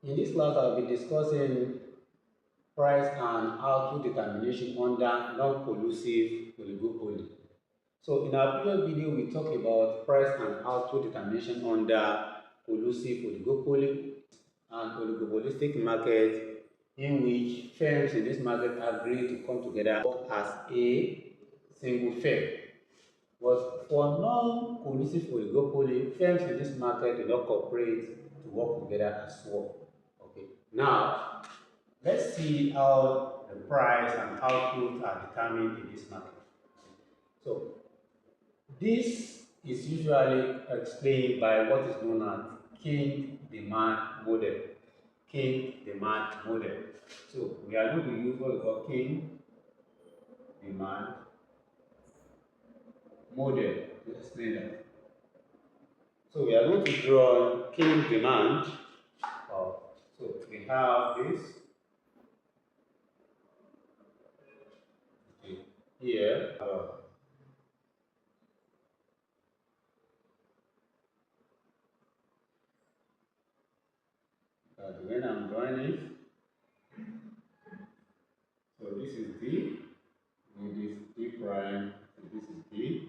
In this class, I'll be discussing price and output determination under non-collusive oligopoly. So in our previous video, we talked about price and output determination under collusive oligopoly and oligopolistic market, in which firms in this market agree to come together as a single firm. But for non-collusive oligopoly, firms in this market do not cooperate to work together as one. Okay. Now, let's see how the price and output are determined in this market. So, this is usually explained by what is known as king demand model. King demand model. So, we are going to use what we call king demand model to explain that. So, we are going to draw king demand. So, we have this here. When I'm drawing it, so this is D, and this D prime, and this is D.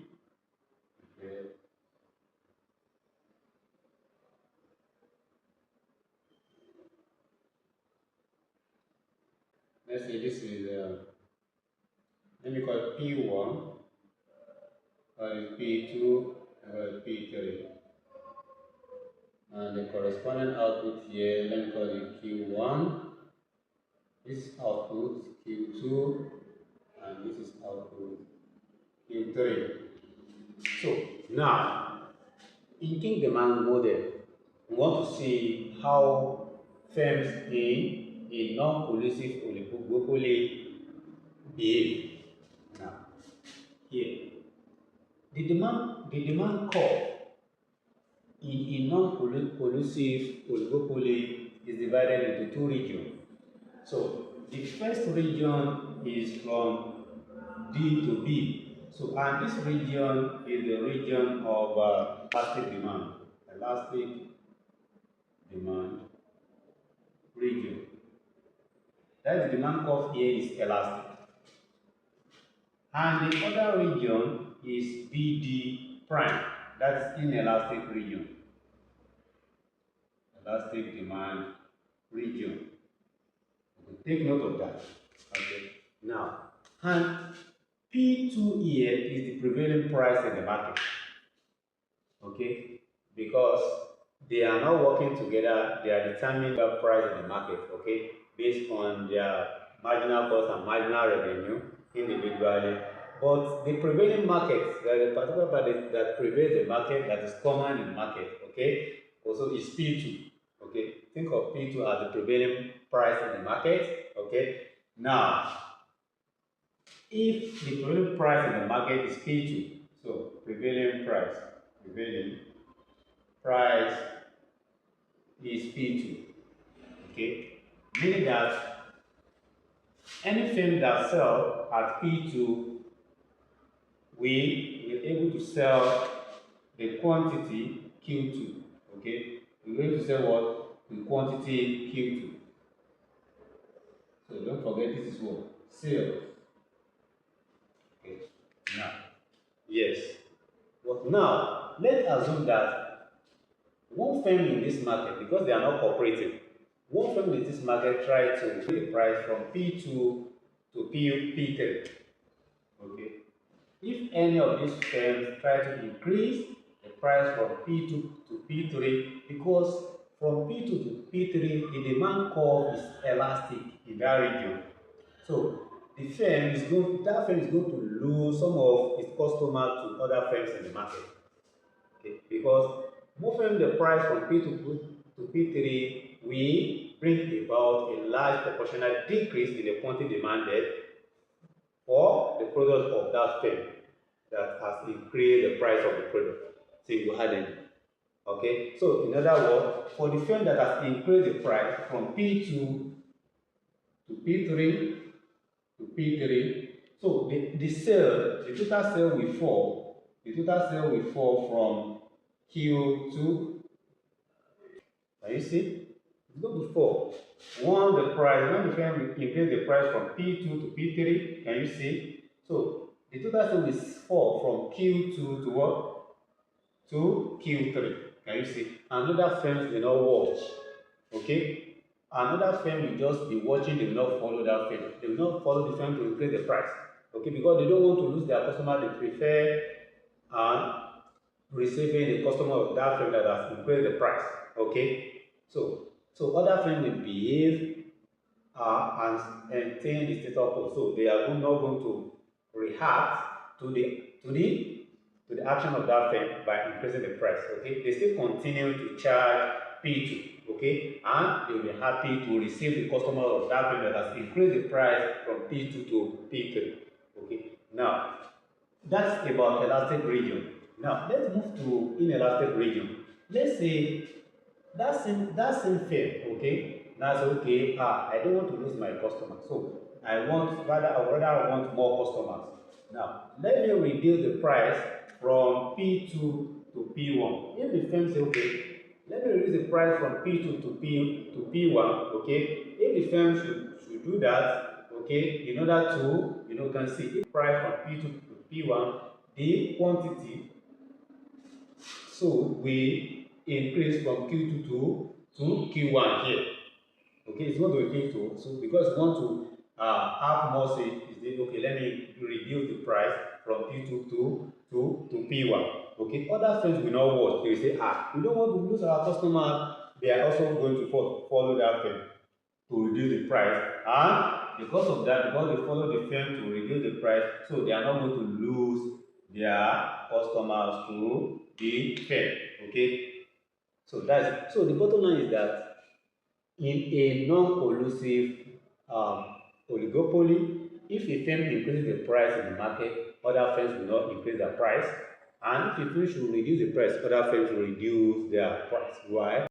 Okay. Let's say this is, let me call it P1, P2, and P3. And the corresponding output here, let me call it Q1. This is output Q2, and this is output Q3. So now, in king demand model, we want to see how firms in a non-collusive oligopoly behave. Now, here, the demand curve in a non-collusive oligopoly is divided into two regions. So the first region is from D to B. So, and this region is the region of elastic demand. Elastic demand region. That the demand curve here is elastic. And the other region is BD prime. That's inelastic region. Elastic demand region. Okay, take note of that. Okay. Now, and P2 here is the prevailing price in the market. Okay, because they are not working together, they are determining the price in the market, okay, based on their marginal cost and marginal revenue individually. But the prevailing market, the particular market that prevails the market, that is common in the market, okay, also is P2. Okay, think of P2 as the prevailing price in the market. Okay, now if the prevailing price in the market is P2, so prevailing price is P2. Okay, meaning that any firm that sells at P2 will be able to sell the quantity Q2. Okay, we're going to sell what? The quantity Q2. So don't forget this is what? Sales. Okay, now, yes. But now, let's assume that one firm in this market, because they are not cooperating, one firm in this market try to increase the price from P2 to P3. Okay. If any of these firms try to increase the price from P2 to P3, because from P2 to P3, the demand curve is elastic in that region. So the firm is going, that firm is going to lose some of its customers to other firms in the market. Okay, because moving the price from P2 to P3 will bring about a large proportional decrease in the quantity demanded for the product of that firm that has increased the price of the product single-handedly. Okay, so in other words, for the firm that has increased the price from P2 to P3 to P3, so the total sale will fall. The total sale will fall from Q2. Can you see? It's going to fall. When the firm increase the price from P2 to P3, can you see? So the total sale will fall from Q2 to what? To Q3. Can you see? Another firm will not watch. Okay? Another firm will just be watching, they will not follow that firm. They will not follow the firm to increase the price. Okay, because they don't want to lose their customer, they prefer receiving the customer of that firm that has increased the price. Okay? So other firms will behave and maintain the status quo. So they are not going to react to the action of that firm by increasing the price. Okay, they still continue to charge P2. Okay, and they will be happy to receive the customer of that firm that has increased the price from P2 to P3. Okay, now that's about elastic region. Now let's move to inelastic region. Let's say that same firm, okay, now say okay, I don't want to lose my customer, so I want more customers. Now let me reduce the price from P2 to P1. If the firm say okay, let me reduce the price from P2 to P1, okay, if the firm should do that, okay, in order to, can see if price from P2 to P1, the quantity so we increase from Q2 to Q1 here. Okay, it's going to increase to, so because we want to have more say, is it okay, let me reduce the price from P2 to P1. Okay, other firms will not watch. They will say, we don't want to lose our customers. They are also going to follow that firm to reduce the price. And because of that, because they follow the firm to reduce the price, so they are not going to lose their customers to the firm. Okay, so the bottom line is that in a non-collusive oligopoly, if a firm increases the price in the market, other firms will not increase their price, and if a firm should reduce the price, other firms will reduce their price. Why?